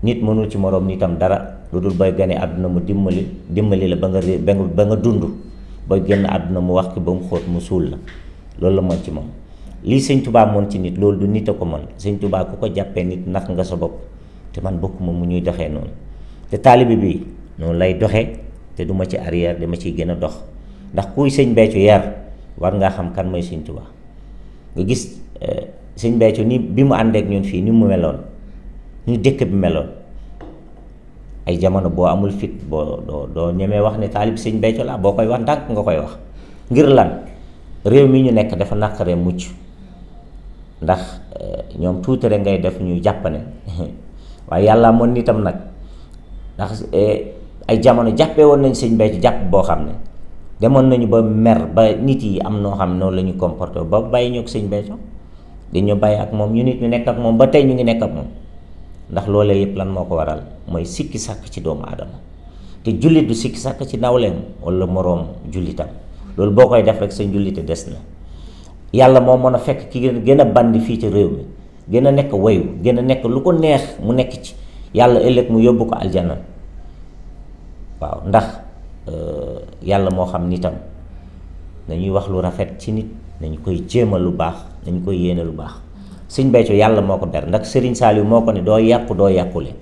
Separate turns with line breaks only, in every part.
nit mënul ci moroom nitam dara lu dul booy gane àdduna mu dimbali la ba nga dund booy génn àdduna mu wax ki ba mu xóot mu suul la loolu la mën ci moom. lii sëñ Tuubaa moon ci nit loolu du nit a ko mën. sëñ Tuubaa ku ko jàppee nit nax nga sa bopp te man bokkuma mu ñuy doxee noonu te taalibe bi noonu lay doxee te duma ci arrière dama ciy gën a dox ndax kuy sëñ Béthio yar war ngaa xam kan mooy sëñ Tuubaa. nga gis sëñ Béthio ni bi mu àndeek ñun fii ni mu meloon ñu dëkk bi meloon ay jamono boo amul fit boo doo ñemee wax ne taalib sëñ Béthio la boo koy wax ndànk nga koy wax ngir lan réew mi ñu nekk dafa naqaree mucc ndax ñoom tuuti rek ngay def ñu jàpp ne waaye yàlla moon nitam nag ndax ay jamono jàppee woon nañ sëñ Béthio jàpp boo xam ne demoon nañu ba mer ba nit yi am noo xam ne noonu la ñu comporté ba bàyyi ñoo ko sëñ Béthio dañu bàyyi ak moom ñu nit ñu nekk ak moom ba tey ñu ngi nekk ak moom ndax loolee yëpp lan moo ko waral mooy sikki sàkk ci doomu aadama te jullit du sikki sàkk ci nawleem wala moroom jullitam loolu boo koy def rek sa njullite des na. yàlla moo mën a fekk ki gën a bandi fii ci réew mi gën a nekk wayu gën a nekk lu ko neex mu nekk ci yàlla ëllëg mu yóbbu ko aljana waaw ndax yàlla moo xam nitam nañuy wax lu rafet ci nit nañu koy jéemal lu baax nañu koy yéene lu baax. sëñ Béthio yàlla moo ko ber ndax Serigne Saliou moo ko ne doo yàqu doo yàqule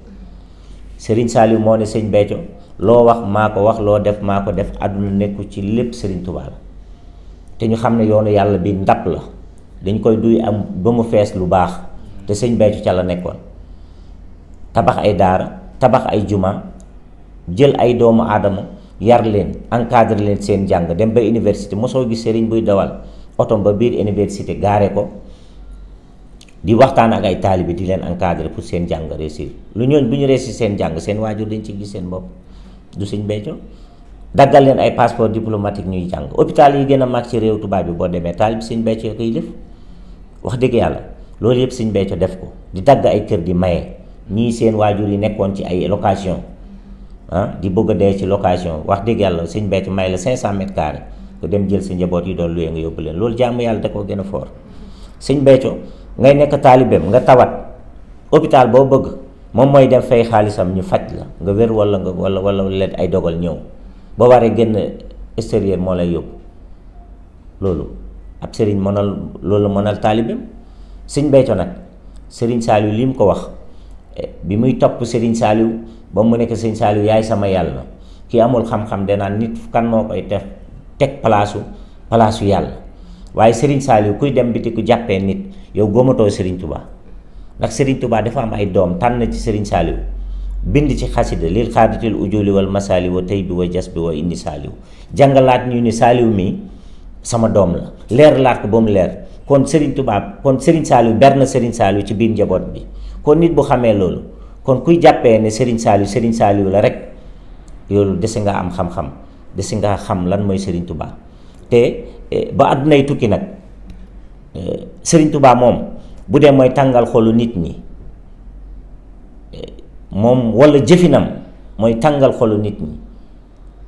Serigne Saliou moo ne sëñ Béthio loo wax maa ko wax loo def maa ko def àdduna nekku ci lépp Serigne Touba la te ñu xam ne yoonu yàlla bi ndab la dañ koy duy am ba mu fees lu baax te sëñ Béthio ca la nekkoon tabax ay daara tabax ay juma jël ay doomu aadama yar leen encadre leen seen jàng dem ba université mosoo gis Serigne buy dawal otom ba biir université gaare ko di waxtaan ak ay taalibe di leen encadrer pour seen jàng réussir lu ñooñ bu ñu réussir seen jàng seen waajur dañ ci gis seen bopp du sëñ Béthio daggal leen ay passeport diplomatique ñuy jàng hôpital yi gën a mag ci réew tubaab bi boo demee taalibe sëñ Béthio koy def wax dëgg yàlla loolu yëpp sëñ Béthio def ko di dagg ay kër di maye ñii seen waajur yi nekkoon ci ay location di bëgg a dee ci location wax dëgg yàlla sëñ Béthio may la 500 mètres carrés nga dem jël sa njaboot yi doon luye nga yóbbu leen loolu jàmm yàlla da koo gën a foor sëñ Béthio ngay nekk taalibeem nga tawat hôpital boo bëgg moom mooy dem fay xaalisam ñu faj la nga wér wala nga wala leen ay dogal ñëw boo waree génn extérieur moo lay yóbbu loolu ab sëriñ mënal loolu mënal taalibeem sëñ Béthio nag sëriñ Saliou li mu ko wax bi muy topp sëriñ Saliou ba mu nekk sëriñ Saliou yaay sama yàlla ki amul xam-xam danaan nit kan moo koy def teg palaasu yàlla waaye Serigne Saliou kuy dem biti ku jàppee nit yow góomatoo Serigne Touba ndax Serigne Touba dafa am ay doom tànn ci Serigne Saliou bind ci xasida lil xaaditil ujuli wal masali wa tey bi wa jas bi wa indi Saliou jàngalaat ñu ni Saliou mi sama doom la leer laat ko ba mu leer kon Serigne Touba kon Serigne Saliou ber na Serigne Saliou ci biir njaboot bi kon nit bu xamee loolu kon kuy jàppee ne Serigne Saliou la rek yoolu dese nga am xam-xam dese nga xam lan mooy Serigne Touba te ba àddunay tukki nag Serigne Touba moom bu dee mooy tàngal xolu nit ñi moom wala jëfinam mooy tàngal xolu nit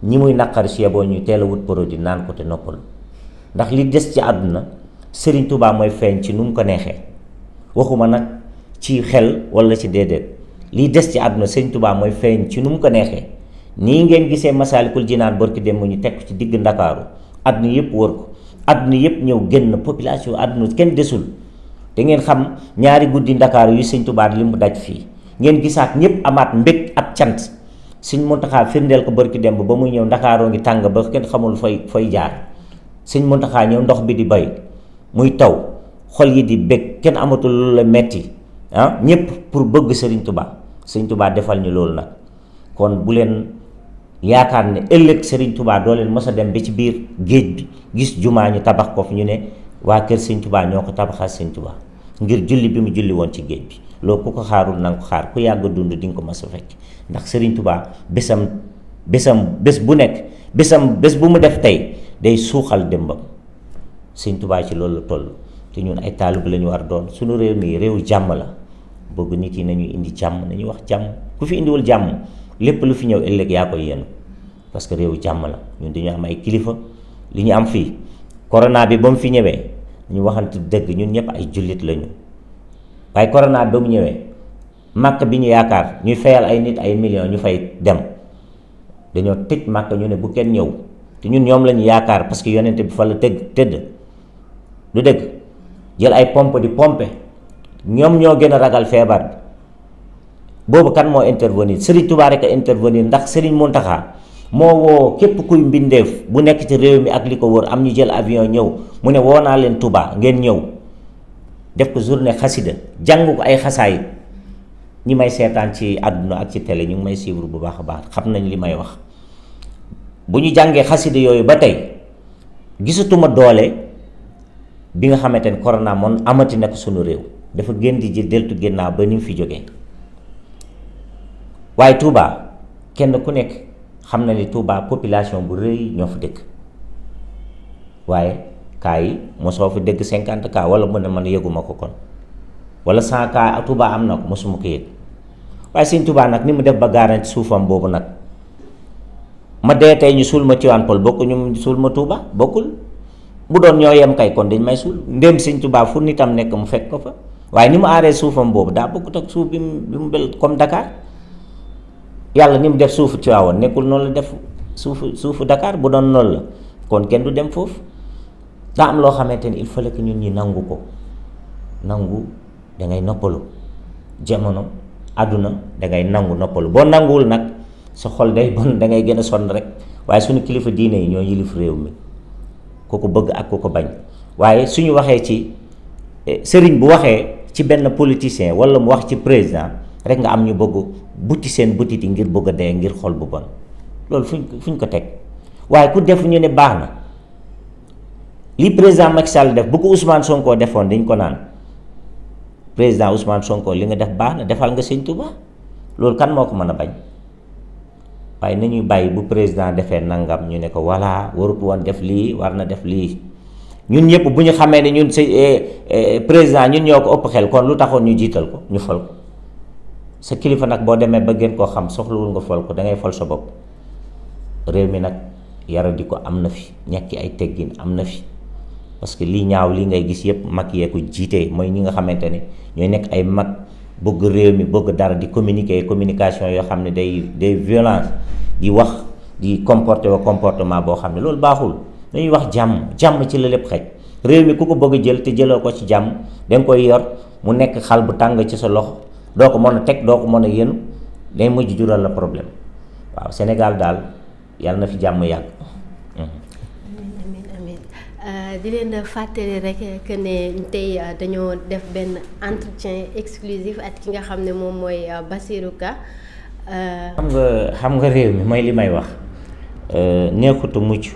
ñi muy naqari si yeboo ñu teel a wut produit naan ko te noppalu ndax li des ci àdduna Serigne Touba mooy feeñ ci nu mu ko neexee waxuma nag ci xel wala ci déedéet li des ci àdduna Serigne Touba mooy feeñ ci nu mu ko neexee nii ngeen gisee Masaalikul Jinaan barki dem ñu teg ci digg Ndakaaru àdduna yëpp wër ko àdduna yëpp ñëw génn population àdduna kenn desul da ngeen xam ñaari guddi Ndakaaru yu sëñ Touba li mu daj fii ngeen gisaat ñëpp amaat mbég ab cant sëñ Muntaxa firndeel ko barki dem ba muy ñëw Ndakaaroo ngi tàng ba kenn xamul fay jaar sëñ Muntaxa ñëw ndox bi di bay muy taw xol yi di bég kenn amatul lu la metti ñëpp pour bëgg Serigne Touba sëñ Touba defal ñu loolu nag kon bu leen yaakaar ne ëllëg Serigne Touba doo leen mos a dem ba ci biir géej bi gis jumaa ñu tabax ko fi ñu ne waa kër Serigne Touba ñoo ko tabaxal Serigne Touba ngir julli bi mu julli woon ci géej bi loolu ku ko xaarul na nga ko xaar ku yàgg dund di nga ko mos a fekk ndax Serigne Touba bés bu nekk bés bu mu def tey day suuxal démbam Serigne Touba ci loolu la toll te ñun ay taalib la ñu war doon suñu réew mi réew jàmm la bëgg nit yi nañu indi jàmm nañu wax jàmm ku fi indiwul jàmm lépp lu fi ñëw ëllëg yaa koy yéen parce que réew jàmm la ñun dañu am ay kilifa li ñu am fii corona bi ba mu fi ñëwee ñu waxante dëgg ñun ñëpp ay jullit lañu waaye corona bi ba mu ñëwee màkk bi ñu yaakaar ñuy fayal ay nit ay millions ñu fay dem dañoo tëj màkk ñu ne bu kenn ñëw te ñun ñoom lañu yaakaar parce que yonente bi fa la tëdd du dëgg jël ay pompe di pompe ñoom ñoo gën a ragal feebar bi boobu kan moo intervenir Serigne Touba rek a intervenir ndax Serigne Mountakha moo woo képp kuy mbindeef bu nekk ci réew mi ak li ko wër am ñu jël avion ñëw mu ne woo naa leen Touba ngeen ñëw def ko journée xasida jàng ko ay xasaayit ñi may seetaan ci àdduna ak ci télé ñu ngi may suivre bu baax a baax xam nañ li may wax bu ñu jàngee xasida yooyu ba tey gisatuma doole bi nga xamante ne corona moom amati na ko sunu réew dafa gën di ji deltu ginnaaw ba ni mu fi jógee waaye Touba kenn ku nekk xam na ni Touba population bu rëy ñoo fa dëkk waaye cas yi mosoo fi dégg 50 cas wala mu ne man yëguma ko kon wala 100 cas Touba am na ko mosuma ko yëg waaye sëñ Touba nag ni mu def ba garanti suufam boobu nag ma dee tey ñu suul ma Tivaouane Peulh bokku ñu suul ma Touba bokkul bu doon ñoo yem kay kon dañ may suul ndéem sëñ Touba fu nitam nekk mu fekk ko fa waaye ni mu aaree suufam boobu daa bokkut ak suuf bi mu bel comme Dakar yàlla ni mu def suufu Tivaouane nekkul noonu la def suufu Dakar bu doon noonu la kon kenn du dem foofu daa am loo xamante ni il fallait que ñun ñi nangu ko nangu dangay noppalu jamono àdduna dangay nangu noppalu boo nanguwul nag sa xol day bon dangay gën a sonn rek waaye suñu kilifa diine yi ñoo yilif réew mi ku ko bëgg ak ku ko bañ waaye suñu waxee ci sëriñ bu waxee ci benn politicien wala mu wax ci président rek nga am ñu bëgg butti seen butit yi ngir bëgg a dee ngir xol bu bon loolu fuñ ko teg waaye ku def ñu ne baax na li président Macky Sall def bu ko Ousmane Sonko defoon dañ ko naan président Ousmane Sonko li nga def baax na defal nga sëñ Touba loolu kan moo ko mën a bañ waaye nañuy bàyyi bu président defee nangam ñu ne ko voilà warut woon def lii war na def lii ñun ñëpp bu ñu xamee ne ñun président ñun ñoo ko ëpp xel kon lu taxoon ñu jiital ko ñu fol ko sa kilifa nag boo demee ba gën koo xam soxlawul nga fol ko da ngay fol sa bopp réew mi nag yara di ko am na fi ñàkki ay teggin am na fi parce que lii ñaaw lii ngay gis yëpp mag yee ko jiitee mooy ñi nga xamante ne ñooy nekk ay mag bëgg réew mi bëgg dara di communication yoo xam ne day violence di wax di comportement boo xam ne loolu baaxul dañuy wax jàmm ci la lépp xej réew mi ku ko bëgg a jël te jëloo ko ci jàmm danga koy yor mu nekk xal bu tàng ci sa loxo doo ko mën a teg doo ko mën a yéenu day mujj jural la problème waaw Sénégal daal yàlla na fi jàmm yàgg.
di leen fàttali rek que ne tey dañoo def benn entretien exclusif ak ki nga xam ne moom mooy Bassirou Ka.
xam nga réew mi mooy li may wax neexutu mucc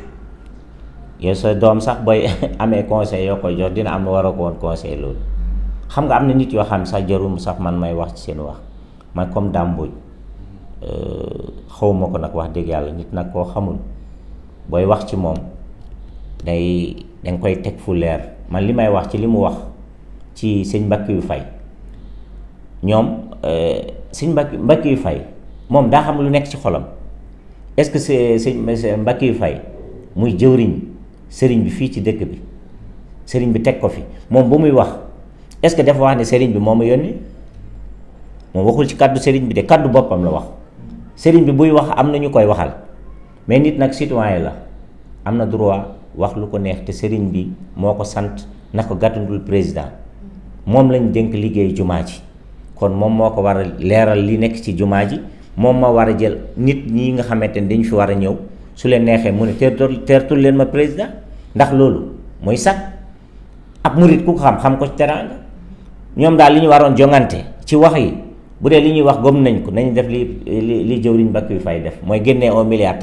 yow sa doom sax booy amee conseil yoo koy jox dina am na war a ko woon conseil loolu xam nga am na nit yoo xam ne sax jarum sax man may wax ci seen wax man comme dàmbuj xawma ko nag wax dëgg yàlla nit nag koo xamul booy wax ci moom danga koy teg fu leer man li may wax ci li mu wax ci sëñ Mbackiou Faye ñoom sëñ Mbackiou Faye moom daa xam lu nekk ci xolam est-ce que sëñ Mbackiou Faye muy jëwriñ sëriñ bi fii ci dëkk bi sëriñ bi teg ko fi moom bu muy wax est-ce que dafa wax ne sëriñ bi moo ma yónni moom waxul ci kàddu sëriñ bi de kàddu boppam la wax sëriñ bi buy wax am na ñu koy waxal mais nit nag citoyen la am na droit wax lu ko neex te sëriñ bi moo ko sant na ko gàttandul président moom lañ dénk liggéey jumaa ji kon moom moo ko war a leeral li nekk ci jumaa ji moom ma war a jël nit ñi nga xamante ne dañu fi war a ñëw su leen neexee mu ne teertul leen ma président ndax loolu mooy sax ab murit ku ko xam ko ci teraanga ñoom daal li ñu waroon jongante ci wax yi bu dee li ñuy wax gëm nañ ko nañ def li jëwriñ Mbackiou Faye def mooy génnee 1 milliard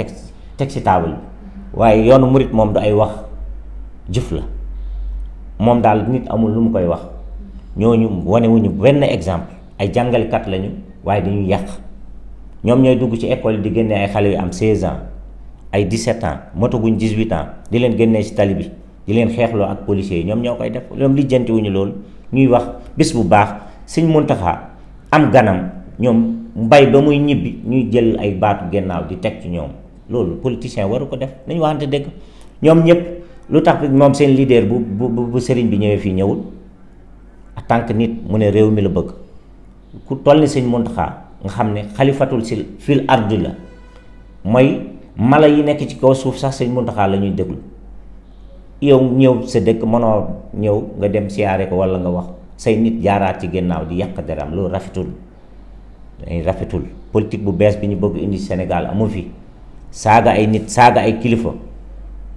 teg ci table bi waaye yoonu murit moom du ay wax jëf la moom daal nit amul lu mu koy wax ñooñu wanewuñu benn exemple ay jàngalekat lañu waaye dañuy yàq ñoom ñooy dugg ci école yi di génne ay xale yu am 16 ans ay 17 ans motaguñ 18 ans di leen génnee ci tali bi di leen xeexloo ak policiers yi ñoom ñoo koy def ñoom lijjantiwuñu loolu ñuy wax bés bu baax Sëñ Muntaxa am ganam ñoom mbay ba muy ñibbi ñuy jël ay baatu gennaaw di teg ci ñoom loolu politicien waru ko def nañu waxante dëgg ñoom ñëpp lu tax moom seen leader bu sëriñ bi ñëwee fii ñëwul en tant que nit mu ne réew mi la bëgg ku toll ni sëñ Muntaxa nga xam ne xalifatul si fil ardi la, mooy mala yi nekk ci kaw suuf sax sëñ Muntaxa la ñuy déglu. yow ñëw sa dëkk mënoo ñëw nga dem siyaare ko wala nga wax say nit jaaraat ci ginnaaw di yàq deram, loolu rafetul. dañuy rafetul politique bu bees bi ñu bëgg indi Sénégal amu fi saaga ay nit, saaga ay kilifa,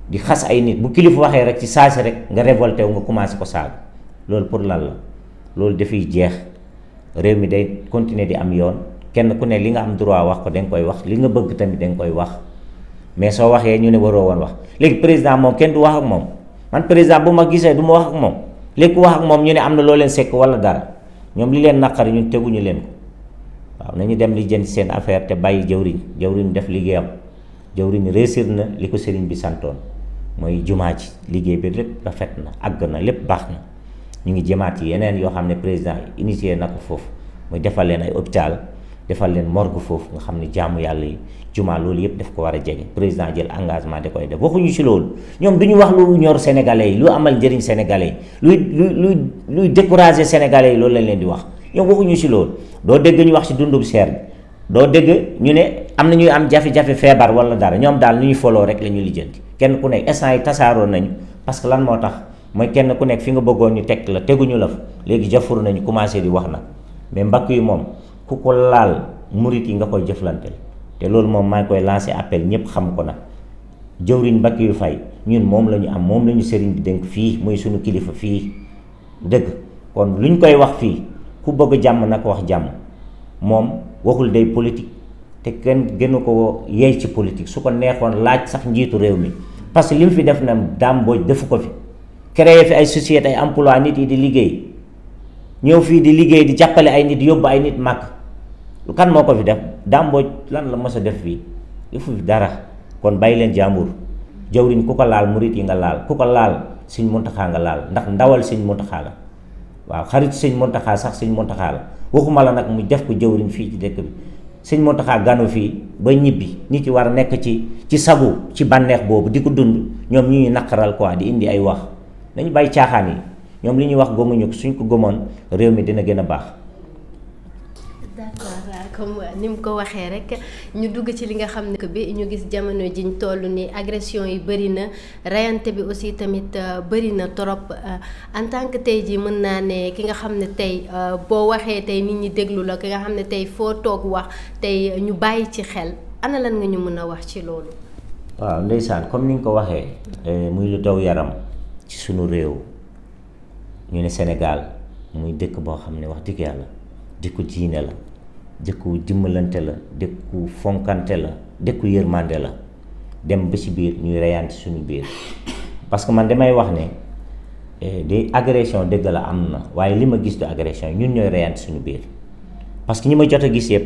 di xas ay nit, bu kilifa waxee rek ci saasi rek nga révolté wu nga commencé ko saaga. loolu pour lan la? loolu dafay jeex. réew mi day continuer di am yoon, kenn ku ne li nga am droit wax ko da nga koy wax, li nga bëgg tamit da nga koy wax. mais soo waxee ñu ne waroo woon wax. léegi président moom kenn du wax ak moom, man président bu ma gisee du ma wax ak moom. léegi ku wax ak moom ñu ne am na loo leen sekk wala dara, ñoom li leen naqari ñun teguñu leen ko. waaw nañu dem li jënd seen affaire te bàyyi jëwriñ def liggéeyam. jëwriñ réussir na li ko sëriñ bi santoon, mooy jumaa ji liggéey bi lépp rafet na, àgg na, lépp baax na. ñu ngi jëmaat yi yeneen yoo xam ne président initié na ko foofu, muy defal leen ay hôpital, defal leen morgue foofu nga xam ne jaamu yàlla yi jumaa loolu yëpp daf ko war a jege. président jël engagement da koy def. waxuñu ci loolu, ñoom du ñu wax lu ñor sénégalais yi, lu amal njëriñ sénégalais yi, luy décourager sénégalais yi, loolu lañ leen di wax. ñoom waxuñu ci loolu. doo dégg ñu wax ci dundu bu seer bi, doo dégg ñu ne am na ñuy am jafe-jafe feebar wala dara. ñoom daal lu ñuy foloo rek la ñuy lijjanti. kenn ku nekk instant yi tasaaroon nañu, parce que lan moo tax mooy kenn ku nekk fi nga bëggoon ñu teg la teguñu la fa. léegi jafur nañu commencé di wax nag, mais mbakk yi moom ku ko laal murit yi nga koy jëflanteel. te loolu moom maa ngi koy lancé appel ñëpp xam ko nag. jëwriñ Mbackiou Faye ñun moom la ñu am, moom la ñu sëriñ bi dénk fii, muy suñu kilifa fii dëgg. kon luñ koy wax fii ku bëgg jàmm na ko wax jàmm. moom waxul day politique, te kenn gënu ko yeey ci politique. su ko neexoon laaj sax njiitu réew mi, parce que li mu fi def na Dame Mbodj defu ko fi. créé fi ay société, ay emploi, nit yi di liggéey, ñëw fii di liggéey, di jàppale ay nit, yóbbu ay nit màkk. kan moo ko fi def? Dame Mbodj lan la mos a def fii? defu fi dara. kon bàyyi leen jàmbur. jawriñ ku ko laal murit yi nga laal, ku ko laal sëñ Muntaxa nga laal, ndax ndawal sëñ Muntaxa la. waaw xarit sëñ Muntaxa sax sëñ Muntaxa la. waxuma la nag mu def ko jawriñ fii ci dëkk bi. sëñ Muntaxa ganu fii ba ñibbi, nit yi war a nekk ci sagu, ci bànneex boobu di ko dund. ñoom ñuy naqaral quoi, di indi ay wax. nañu bàyyi caaxaan yi. ñoom li ñuy wax gëmuñu ko, suñ ko gëmoon réew mi dina gën a baax.
d'accord, comme ni mu ko waxee rek ñu dugg ci li nga xam ne bi ñu gis jamono jiñ toll ni agression yi bëri na, rayante bi aussi tamit bëri na trop. en tant que tey jii mën naa ne ki nga xam ne tey boo waxee tey nit ñi déglu la, ki nga xam ne tey foo toog wax tey ñu bàyyi ci xel, ana lan nga ñu mën a wax ci loolu.
waaw ndeysaan, comme ni nga ko waxee muy lu daw yaram ci sunu réew. ñu ne Sénégal muy dëkk boo xam ne wax dëgg yàlla dëkku diine la, dëkku dimbalante la, dëkku fonkante la, dëkku yërmande la. dem ba ci biir ñuy reyante suñu biir. parce que man damay wax ne di agression dëgg la am na, waaye li ma gis du agression, ñun ñooy reyante suñu biir. parce que ñi ma jot a gis yëpp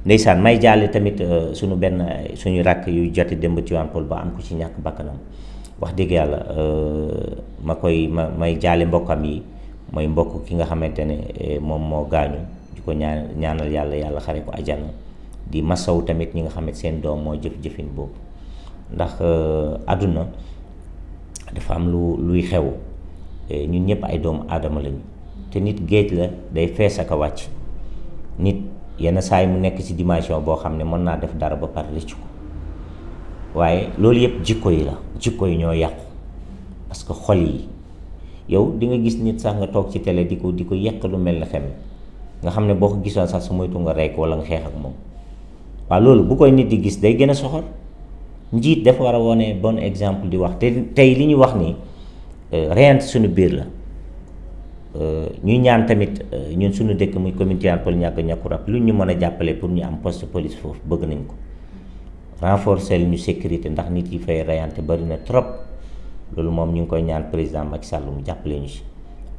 ndeysaan, may jaale tamit suñu rakk yu joti démb ci waan Pël ba am ku ci ñàkk bakkanam. wax dëgg yàlla may jaale mbokkam yi, mooy mbokk ki nga xamante ne moom moo gaañu, di ko ñaanal yàlla xare ko ajana. di masaw tamit ñi nga xamante seen doom moo jëfin boobu. ndax àdduna dafa am luy xew. ñun ñëpp ay doomu aadama lañu, te nit géej la, day fees ak a wàcc. nit yenn saa yi mu nekk ci dimension boo xam ne mën naa def dara ba pare rëccu ko. waaye loolu yëpp jikko yi la, jikko yi ñoo yàqu. parce que xol yi, yow di nga gis nit sax nga toog ci télé di ko yekk lu mel ne xem, nga xam ne boo ko gisoon sax su moytu nga rey ko wala nga xeex ak moom. waaw loolu bu koy nit di gis day gën a soxor. njiit dafa war a wone bon exemple di wax. te tey li ñu wax nii reyante suñu biir la. ñuy ñaan tamit ñun suñu dëkk muy commune Tivaouane Peulh Niaga lu ñu mën a jàppale pour ñu am poste police foofu bëgg nañ ko. renforcer ñu sécurité, ndax nit yi fay reyante bari na trop. loolu moom ñu ngi koy ñaan président Macky Sall mu jàppale ñu si.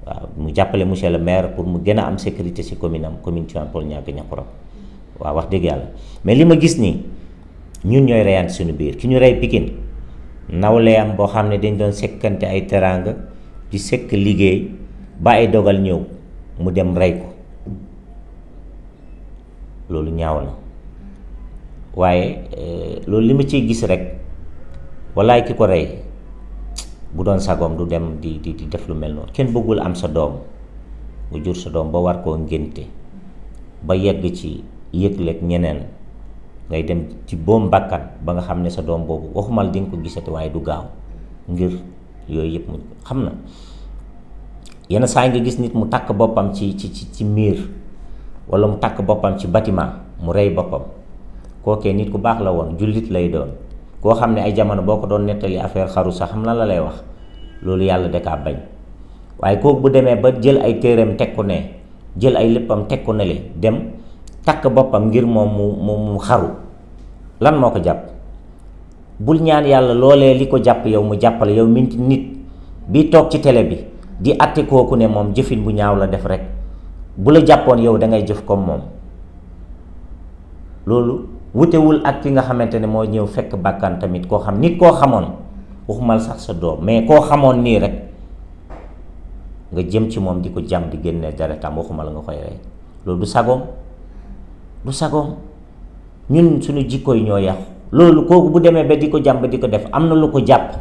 waaw mu jàppale monsieur le maire pour mu gën a am sécurité si commune Tivaouane Peulh Niaga waaw wax dëgg yàlla. mais li ma gis nii ñun ñooy reyante suñu biir. ki ñu rey Pikine nawleem boo xam ne dañ doon sekkante ay teraanga di sekk liggéey ba ay dogal ñëw mu dem rey ko. loolu ñaaw na. waaye loolu li ma ciy gis rek wallaay ki ko rey bu doon sagoom du dem di def lu mel noonu. kenn bëggul am sa doom nga jur sa doom ba war koo ngénte ba yegg ci yëgleeg ñeneen ngay dem ci boom bakkan ba nga xam ne sa doom boobu waxumal di nga ko gisati waaye du gaaw ngir yooyu yëpp mu xam na yenn saa yi nga gis nit mu takk boppam ci miir wala mu takk boppam ci bâtiment mu rey boppam kookee nit ku baax la woon jullit lay doon koo xam ne ay jamono boo ko doon nettali affaire xaru sax xam na la lay wax loolu yàlla da kaa bañ waaye kooku bu demee ba jël ay téereem teg ko ne jël ay léppam teg ko ne le dem takk boppam ngir moom mu xaru lan moo ko jàpp bul ñaan yàlla loolee li ko jàpp yow mu jàppale yow mi nit bi toog ci télé bi di atte kooku ne moom jëfin bu ñaaw la def rek bu la jàppoon yow da ngay jëf comme moom loolu wutewul ak ki nga xamante ne moo ñëw fekk bàkkan tamit koo xam nit koo xamoon waxumal sax sa doom mais koo xamoon nii rek nga jëm ci moom di ko jam di génne deretam waxuma la nga koy rey loolu du sagoom ñun suñu jikko yi ñoo yàqu loolu kooku bu demee ba di ko jam ba di ko def am na lu ko jàpp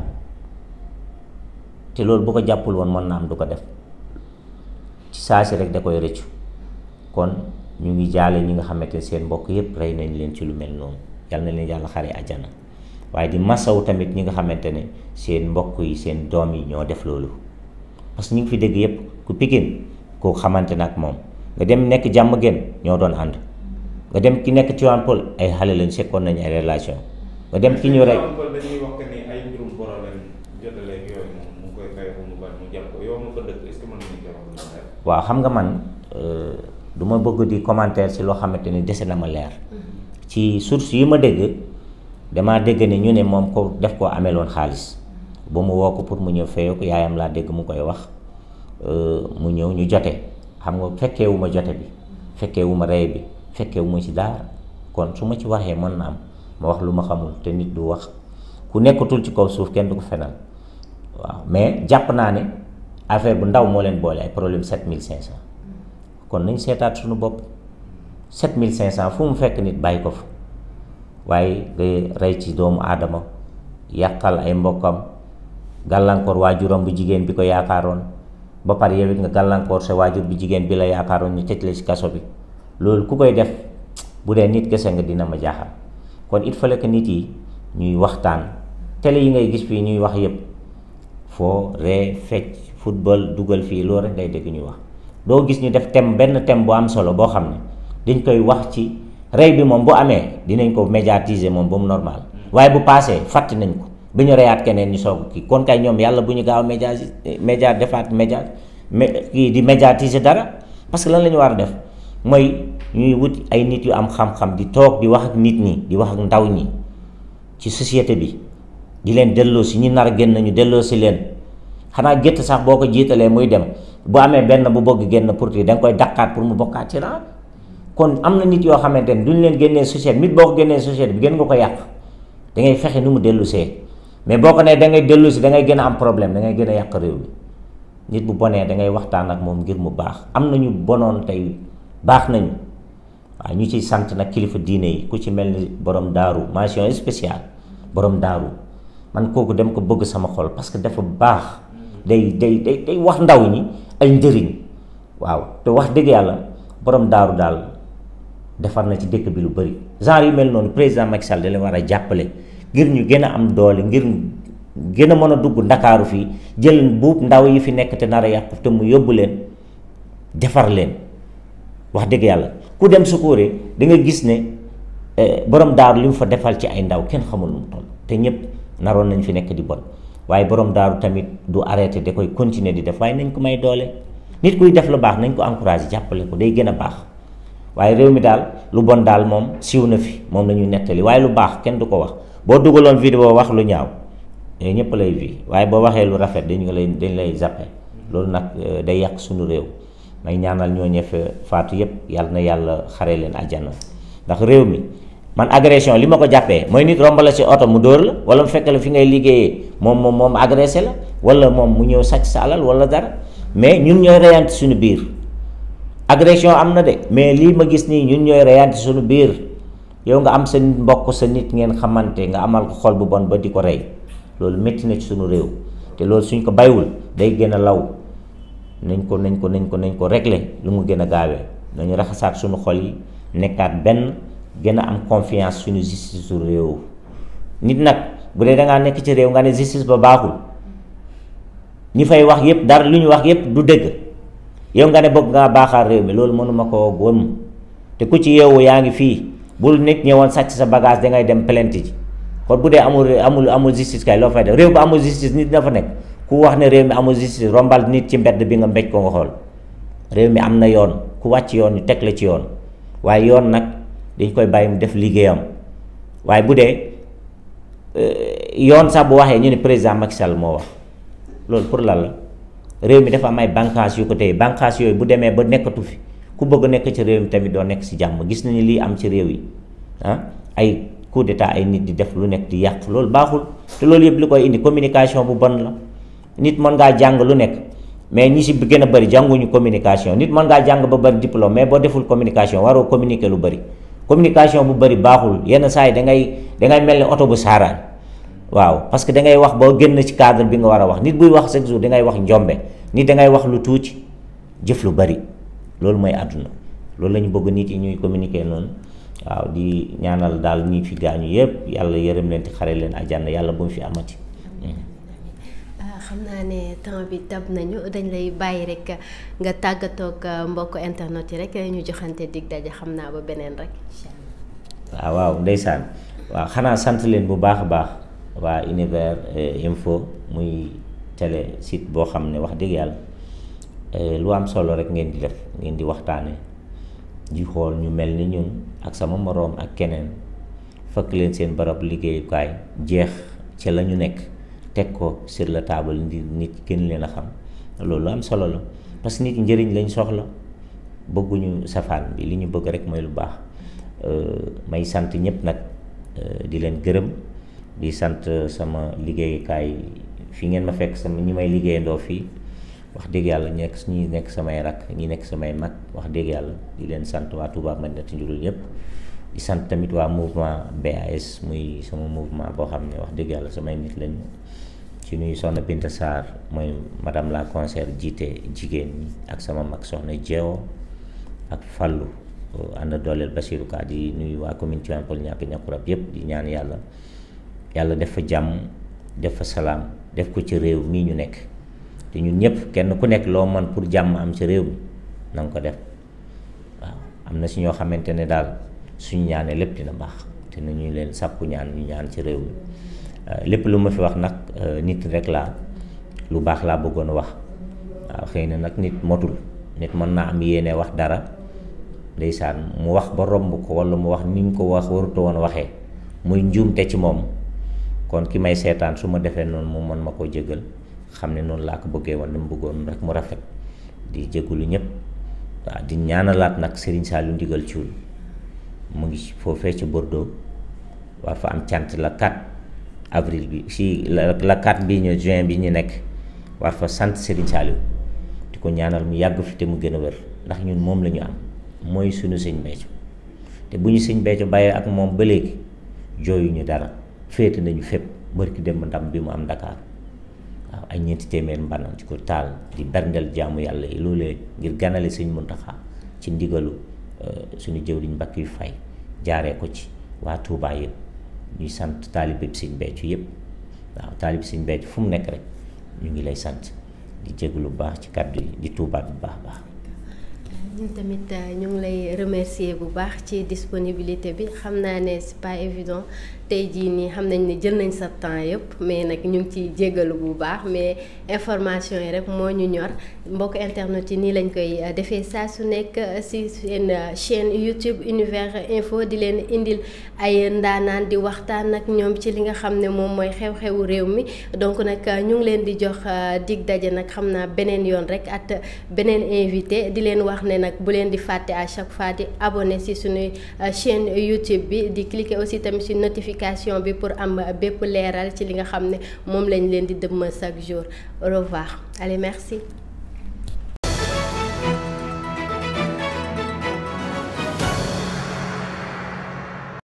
te loolu bu ko jàppul woon mën na am du ko def ci saa si rek da koy rëccu kon ñu ngi jaale ñi nga xamante ne seen mbokk yépp rey nañ leen ci lu mel noonu yal na leen yàlla xare àjjana waaye di masaw tamit ñi nga xamante ne seen mbokk yi seen doom yi ñoo def loolu parce que ñu ngi fi dégg yépp ku Pikine koo xamante nag moom nga dem nekk jàmm gën ñoo doon ànd nga dem ki nekk Tivaouane Peulh ay xale lañ sekkoon nañu ay relation nga dem ki ñu rey
dañuy wax que ni ay mbirum boro lañ jotale ak yooyu moom mu koy fay ko mu bari mu jàpp ko yow mu ko dëkk est-ce que mën nañu koy wax lu leer
waaw xam nga man du ma bëgg di commentaire ci loo xamante ni dese na ma leer ci source yi ma dégg damaa dégg ne ñu ne moom ko def koo ameloon xaalis ba mu woo ko pour mu ñëw fayoo ko yaayam laa dégg mu koy wax mu ñëw ñu jote xam nga fekkeewu ma jote bi fekkeewu ma rey bi fekkeewu ma ci dara kon su ma ci waxee mën na am ma wax lu ma xamul te nit du wax ku nekkatul ci kaw suuf kenn du ko fenal waaw mais jàpp naa ne affaire bu ndaw moo leen boole ay problème 7500 kon nañ seetaat suñu bopp 7500 fu mu fekk nit bàyyi ko fa waaye nga rey ci doomu aadama yàqal ay mbokkam gàllankoor waajuram bu jigéen bi ko yaakaaroon ba pare yow it nga gàllankoor sa waajur bu jigéen bi la yaakaaroon ñu tëj la ci kaso bi loolu ku koy def bu dee nit kese nga dina ma jaaxal kon il fallait que nit yi ñuy waxtaan télé yi ngay gis fii ñuy wax yépp foo ree fecc football dugal fii loolu rek ngay dégg ñuy wax doo gis ñu def benn thème bu am solo boo xam ne dañ koy wax ci rey bi moom bu amee dinañ ko médiatiser moom ba mu normal waaye bu paasee fàtte nañ ko bi ñu reyaat keneen ñu soog kii kon kay ñoom yàlla bu ñu gaaw kii di médiatiser dara parce que lan la ñu war a def mooy ñuy wut ay nit yu am xam-xam di toog di wax ak nit ñi di wax ak ndaw ñi ci société bi di leen delloo si ñi nar a génn ñu delloo si leen xanaa gétt sax boo ko jiitalee muy dem bu amee benn bu bëgg génn pour ti da nga koy daqaat pour mu bokkaat ci ran kon am na nit yoo xamante ne duñ leen génnee société nit boo ko génnee société bi gën nga ko yàq da ngay fexe nu mu dellu see mais boo ko nee da ngay dellu si da ngay gën a am problème da ngay gën a yàq réew mi nit bu bonee da ngay waxtaan ak moom ngir mu baax am nañu bonoon tey baax nañu waaw ñu ciy sant nag kilifa diine yi ku ci mel ni borom daaru mention spéciale borom daaru man kooku dem ko bëgg sama xol parce que dafa baax day wax ndaw ñi ay njëriñ waaw te wax dëgg yàlla borom daaru daal defar na ci dëkk bi lu bëri genre yu mel noonu président Macky Sall da leen war a jàppale ngir ñu gën a am doole ngir gën a mën a dugg ndakaaru fii jël buub ndaw yi fi nekk te nar a yàqu te mu yóbbu leen defar leen wax dëgg yàlla ku dem Sukure da nga gis ne borom daaru li mu fa defal ci ay ndaw kenn xamul nu mu toll te ñëpp naroon nañ fi nekk di bon waaye borom daaru tamit du arrêté da koy continuer di def waaye nañ ko may doole nit kuy def lu baax nañ ko encouragé jàppale ko day gën a baax waaye réew mi daal lu bon daal moom siiw na fi moom la ñuy nettali waaye lu baax kenn du ko wax boo dugaloon vidéo wax lu ñaaw ñëpp lay vi waaye boo waxee lu rafet dañ lay zappe loolu nag day yàq suñu réew may ñaanal ñoo ñefe faatu yépp yàlla na yàlla xare leen àjjana ndax réew mi man agression li ma ko jàppee mooy nit romb la ci oto mu dóor la wala mu fekk la fi ngay liggéeyee moom agressé la wala moom mu ñëw sàcc sa alal wala dara mais ñun ñooy reyante suñu biir agression am na de mais lii ma gis nii ñun ñooy reyante suñu biir yow nga am sa mbokk sa nit ngeen xamante nga amal ko xol bu bon ba di ko rey loolu métti na ci suñu réew te loolu suñ ko baywul day gën a law nañ ko régler lu mu gën a gaawee nañu raxasaat suñu xol yi nekkaat benn gën a am confiance suñu justice su réew. nit nag bu dee da ngaa nekk ci réew nga ne justice ba baaxul ñi fay wax yépp dara lu ñu wax yépp du dëgg yow nga ne bëgg ngaa baaxaal réew mi loolu mënuma koo gëm te ku ci yeewu yaa ngi fii bul nit ñëwoon sàcc sa bagage dangay dem plainte ji kon bu dee amul justice kay loo fay def réew bu amul justice nit dafa nekk ku wax ne réew mi amul justice rombal nit ci mbedd bi nga mbéj ko nga xool réew mi am na yoon ku wàcc yoon ñu teg la ci yoon waaye yoon nag dañ koy bàyyi mu def liggéeyam waaye bu dee yoon sax bu waxee ñu ne président Macky Sall moo wax loolu pour lan la réew mi dafa am ay bànqaas yu ko tey bànqaas yooyu bu demee ba nekkatu fi ku bëgg nekk ci réew mi tamit doo nekk ci jàmm gis nañu lii am ci réew yi ay coup d'état ay nit di def lu nekk di yàq loolu baaxul te loolu yëpp li koy indi communication bu bon la nit mën ngaa jàng lu nekk mais ñi si gën a bëri jànguñu communication nit mën ngaa jàng ba bëri diplôme mais boo deful communication waroo communiquer lu bëri communication bu bëri baaxul yenn saa yi dangay mel ni oto bu saaraan waaw parce que dangay wax boo génn ci cadre bi nga war a wax nit buy wax chaque jour dangay wax njombe nit dangay wax lu tuuti jëf lu bëri loolu mooy àdduna loolu la ñu bëgg nit yi ñuy communiquer noonu waaw di ñaanal daal ñi fi gaañu yépp yàlla yërëm leen te xare leen àjjana yàlla bu mu fi amati.
xam naa ne temps bi tab nañu dañ lay bàyyi rek nga tàggatoog mbokk internet yi rek ñu joxante dig daje xam naa ba beneen rek incha
allah. waaw ndeysaan waaw xanaa sant leen bu baax a baax waa Univers Info muy télé site boo xam ne wax dëgg yàlla lu am solo rek ngeen di def ngeen di waxtaane di xool ñu mel ni ñun ak sama moroom ak keneen fekk leen seen barab liggéeyukaay jeex ca la ñu nekk teg ko sur la table nit gën leen a xam loolu am solo la parce que nit njëriñ lañ soxla bëgguñu safaan bi li ñu bëgg rek mooy lu baax may sant ñëpp nag di leen gërëm di sant sama liggéeyukaay fi ngeen ma fekk sama ñi may liggéeyandoo fii wax dëgg yàlla ñi nekk samay rakk ñi nekk samay mag wax dëgg yàlla di leen sant waa Touba Madinatu Njurul yëpp di sant tamit waa mouvement BAS muy sama mouvement boo xam ne wax dëgg yàlla samay nit lañu ci nuyu soxna Binta Sarr mooy madame la conseillère jiite jigéen ñi ak sama mag soxna Jeewo ak Fallou ànd dooleel Bassirou Ka di nuyu waa commune Tivaouane Peulh Niaga Niakoulrab yëpp di ñaan yàlla def fa jàmm def fa salaam def ko ci réew mii ñu nekk te ñun ñëpp kenn ku nekk loo man pour jàmm am ci réew mi na nga ko def waaw am na si ñoo xamante ne daal suñu ñaanee lépp dina baax te nañu leen sàkku ñaan ñu ñaan ci réew mi lépp lu ma fi wax nag nit rek laa lu baax laa bëggoon wax waaw xëy na nag nit motul nit mën naa am yéene wax dara ndeysaan mu wax ba romb ko walla mu wax ni mu ko wax waruta woon waxee muy njuumte ci moom kon ki may seetaan su ma defee noonu mu mën ma ko jégal xam ne noonu laa ko bëggee woon ni mu bëggoon rek mu rafet di jégalu ñëpp waaw di ñaanalaat nag Serigne Saliou Ndigal Thioul mu ngi foofee ci Bordeaux war fa am cant la 4 avril bi si la 4 bi ñu juin bi ñu nekk war fa sant Serigne Saliou di ko ñaanal mu yàgg fi te mu gën a wér ndax ñun moom la ñu am mooy suñu sëñ Béthio te bu ñu sëñ Béthio bàyyee ak moom ba léegi jooyuñu dara féete nañu fépp barki dem ndam bi mu am Dakar waaw ay 4 téeméer mbanam ci ko taal di berndeel jaamu yàlla yi loolee ngir ganale sëñ Muntaxa ci ndigalu suñu jëwriñ mbakk yu fay jaaree ko ci waa Touba yëpp ñuy sant taalibe sëñ Béthio yëpp waaw taalibe sëñ Béthio fu mu nekk rek ñu ngi lay sant di jéglu bu baax ci kàddu yi di tuubaat bu baax baax.
ñun tamit ñu ngi lay remercier bu baax ci disponibilité bi xam naa ne c'est pas évident tey jii nii xam nañ ne jël nañ sa temps yëpp mais nag ñu ngi ciy jégalu bu baax mais information yi rek moo ñu ñor mbokk internet yi nii lañ koy defee saa su nekk si seen chaîne YouTube Univers Info di leen indil ay ndaanaan di waxtaan ak ñoom ci li nga xam ne moom mooy xew-xewu réew mi donc nag ñu ngi leen di jox dig daje nag xam naa beneen yoon rek at beneen invité di leen wax ne nag bu leen di fàtte à chaque fois di abonné si suñuy chaîne YouTube bi di cliquer aussi tamit si notification bi pour am bépp leeral ci li nga xam ne moom lañ leen di dëmmal chaque jour. Au revoir. Allez, merci.